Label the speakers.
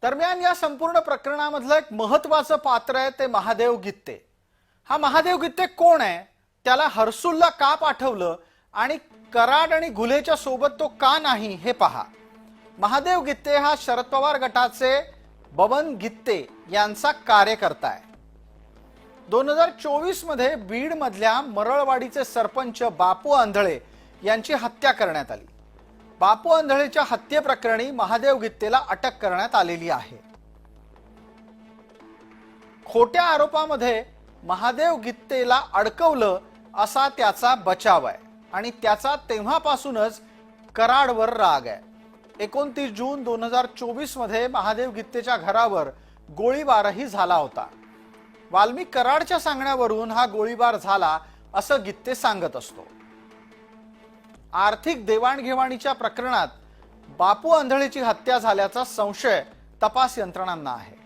Speaker 1: दरम्यान या संपूर्ण प्रकरणामधलं एक महत्त्वाचं पात्र आहे ते महादेव गित्ते। हा महादेव गित्ते कोण आहे, त्याला हर्सुलला का पाठवलं आणि कराड आणि घुलेच्या सोबत तो का नाही हे पहा। महादेव गित्ते हा शरद पवार गटाचे बबन गित्ते यांचा कार्यकर्ता आहे। 2024 मध्ये बीड मधल्या मरळवाडीचे सरपंच बापू आंधळे यांची हत्या करण्यात आली। बापू आंधळेच्या हत्येप्रकरणी महादेव गित्तेला अटक करण्यात आलेली आहे। खोट्या आरोपामध्ये महादेव गित्तेला अडकवलं असा त्याचा बचाव आहे आणि त्याचा तेव्हापासूनच कराडवर राग आहे। 29 जून 2024 मध्ये महादेव गित्तेच्या घरावर गोळीबारही झाला होता। वाल्मिक कराडच्या सांगण्यावरून हा गोळीबार झाला असं गित्ते सांगत असतो। आर्थिक देवाणघेवाणीच्या प्रकरणात बापू आंधळेची हत्या झाल्याचा संशय तपास यंत्रणांना आहे।